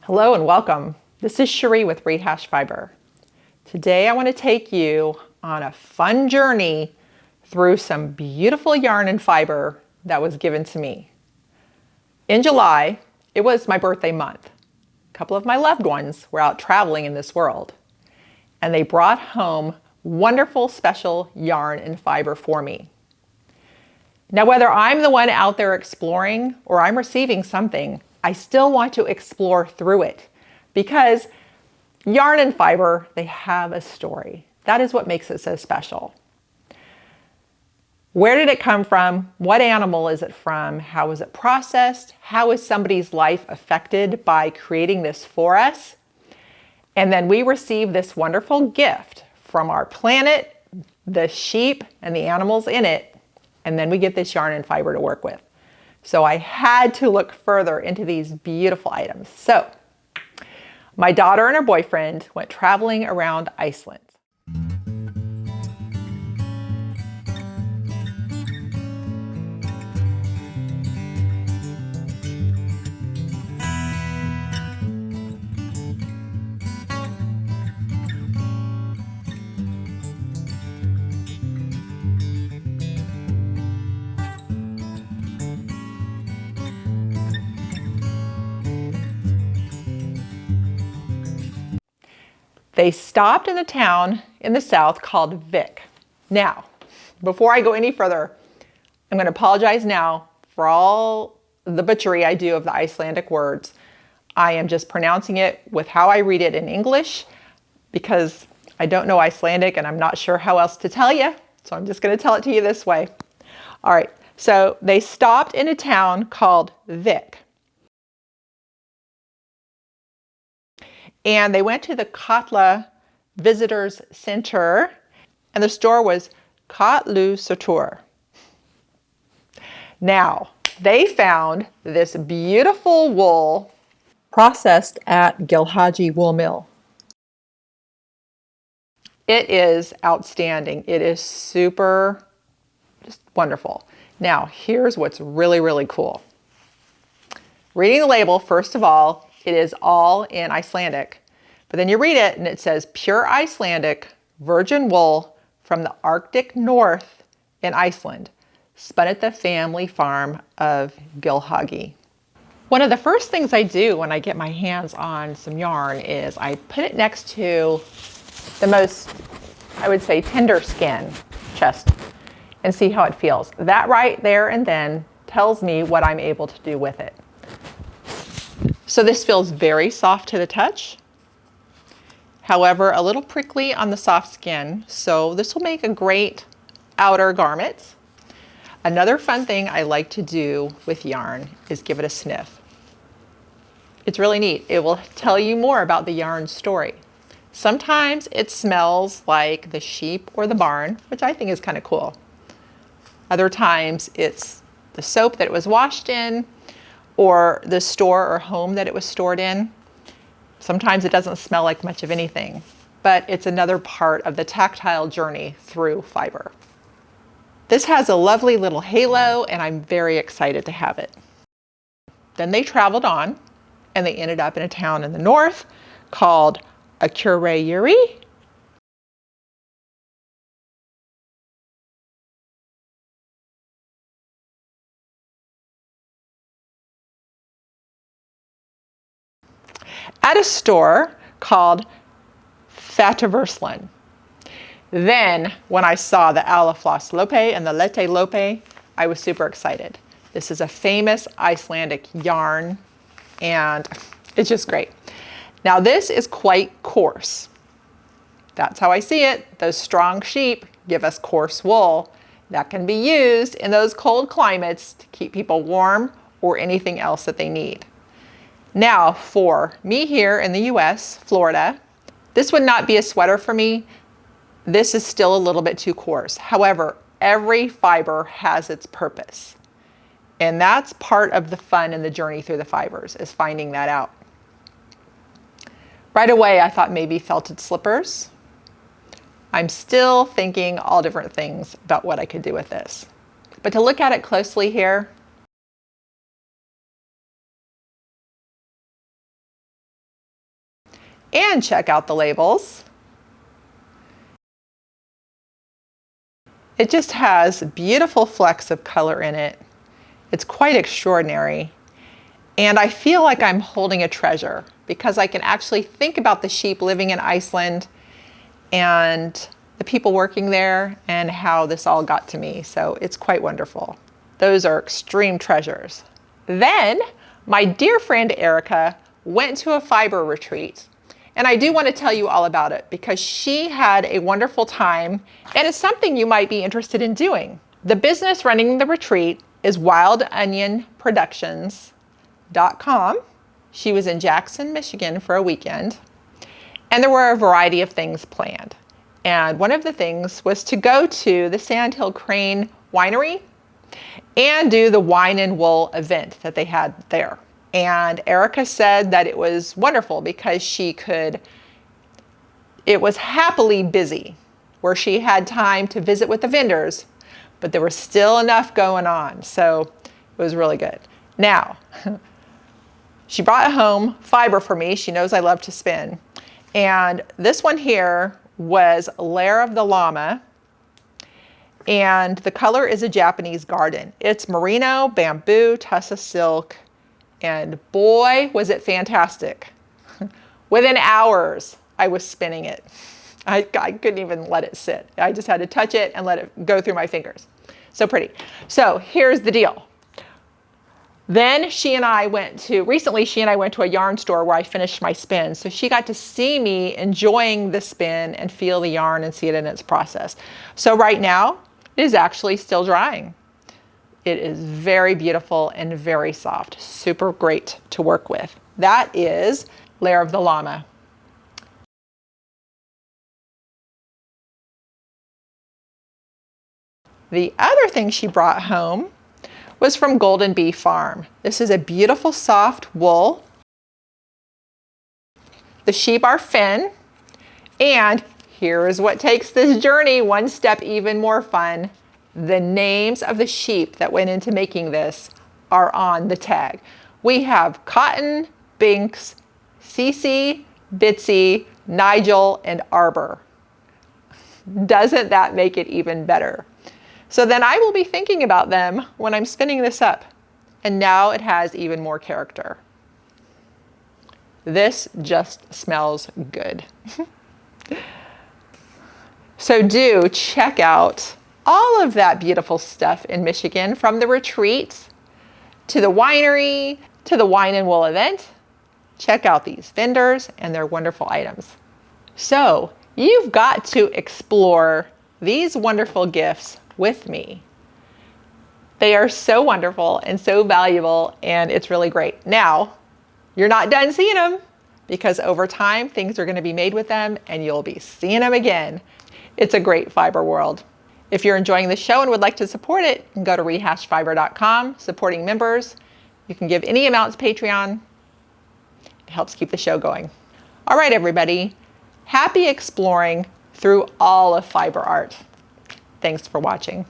Hello and welcome. This is Cherie with Rehash Fiber. Today I want to take you on a fun journey through some beautiful yarn and fiber that was given to me. In July, it was my birthday month. A couple of my loved ones were out traveling in this world, and they brought home wonderful special yarn and fiber for me. Now, whether I'm the one out there exploring or I'm receiving something, I still want to explore through it because yarn and fiber, they have a story. That is what makes it so special. Where did it come from? What animal is it from? How was it processed? How is somebody's life affected by creating this for us? And then we receive this wonderful gift from our planet, the sheep and the animals in it, and then we get this yarn and fiber to work with. So I had to look further into these beautiful items. So my daughter and her boyfriend went traveling around Iceland. They stopped in a town in the south called Vik. Now, before I go any further, I'm going to apologize now for all the butchery I do of the Icelandic words. I am just pronouncing it with how I read it in English because I don't know Icelandic and I'm not sure how else to tell you. So I'm just going to tell it to you this way. All right, so they stopped in a town called Vik. And they went to the Katla Visitors Center, and the store was Katlusatur. Now, they found this beautiful wool processed at Gilhaji Wool Mill. It is outstanding. It is super, just wonderful. Now, here's what's really, really cool. Reading the label, first of all, it is all in Icelandic, but then you read it and it says pure Icelandic virgin wool from the Arctic North in Iceland, spun at the family farm of Gilhagi. One of the first things I do when I get my hands on some yarn is I put it next to the most, I would say, tender skin chest and see how it feels. That right there and then tells me what I'm able to do with it. So this feels very soft to the touch. However, a little prickly on the soft skin. So this will make a great outer garment. Another fun thing I like to do with yarn is give it a sniff. It's really neat. It will tell you more about the yarn story. Sometimes it smells like the sheep or the barn, which I think is kind of cool. Other times it's the soap that it was washed in, or the store or home that it was stored in. Sometimes it doesn't smell like much of anything, but it's another part of the tactile journey through fiber. This has a lovely little halo, and I'm very excited to have it. Then they traveled on, and they ended up in a town in the north called Akureyri. At a store called Fattiverslan. Then when I saw the Alaflas Lope and the Lete Lope, I was super excited. This is a famous Icelandic yarn and it's just great. Now this is quite coarse. That's how I see it. Those strong sheep give us coarse wool that can be used in those cold climates to keep people warm or anything else that they need. Now for me here in the US, Florida, this would not be a sweater for me. This is still a little bit too coarse. However, every fiber has its purpose. And that's part of the fun and the journey through the fibers, is finding that out. Right away, I thought maybe felted slippers. I'm still thinking all different things about what I could do with this. But to look at it closely here, And check out the labels. It just has beautiful flecks of color in it. It's quite extraordinary. And I feel like I'm holding a treasure because I can actually think about the sheep living in Iceland and the people working there and how this all got to me. So it's quite wonderful. Those are extreme treasures. Then my dear friend Erica went to a fiber retreat. And I do want to tell you all about it because she had a wonderful time and it's something you might be interested in doing. The business running the retreat is wildonionproductions.com. She was in Jackson, Michigan for a weekend, and there were a variety of things planned. And one of the things was to go to the Sandhill Crane Winery and do the wine and wool event that they had there. And Erica said that it was wonderful because it was happily busy where she had time to visit with the vendors, but there was still enough going on. So it was really good. Now, she brought home fiber for me. She knows I love to spin. And this one here was Lair of the Llama. And the color is a Japanese garden. It's merino, bamboo, tussa silk, and boy, was it fantastic. Within hours, I was spinning it. I couldn't even let it sit. I just had to touch it and let it go through my fingers. So pretty. So here's the deal. Then recently she and I went to a yarn store where I finished my spin. So she got to see me enjoying the spin and feel the yarn and see it in its process. So right now, it is actually still drying. It is very beautiful and very soft. Super great to work with. That is Lair of the Llama. The other thing she brought home was from Golden Bee Farm. This is a beautiful soft wool. The sheep are Finn, and here is what takes this journey one step even more fun. The names of the sheep that went into making this are on the tag. We have Cotton, Binks, Cece, Bitsy, Nigel, and Arbor. Doesn't that make it even better? So then I will be thinking about them when I'm spinning this up. And now it has even more character. This just smells good. So do check out all of that beautiful stuff in Michigan, from the retreat to the winery to the wine and wool event. Check out these vendors and their wonderful items. So you've got to explore these wonderful gifts with me. They are so wonderful and so valuable, and it's really great. Now, you're not done seeing them because over time things are going to be made with them and you'll be seeing them again. It's a great fiber world. If you're enjoying the show and would like to support it, you can go to rehashfiber.com, supporting members. You can give any amount to Patreon. It helps keep the show going. All right, everybody. Happy exploring through all of fiber art. Thanks for watching.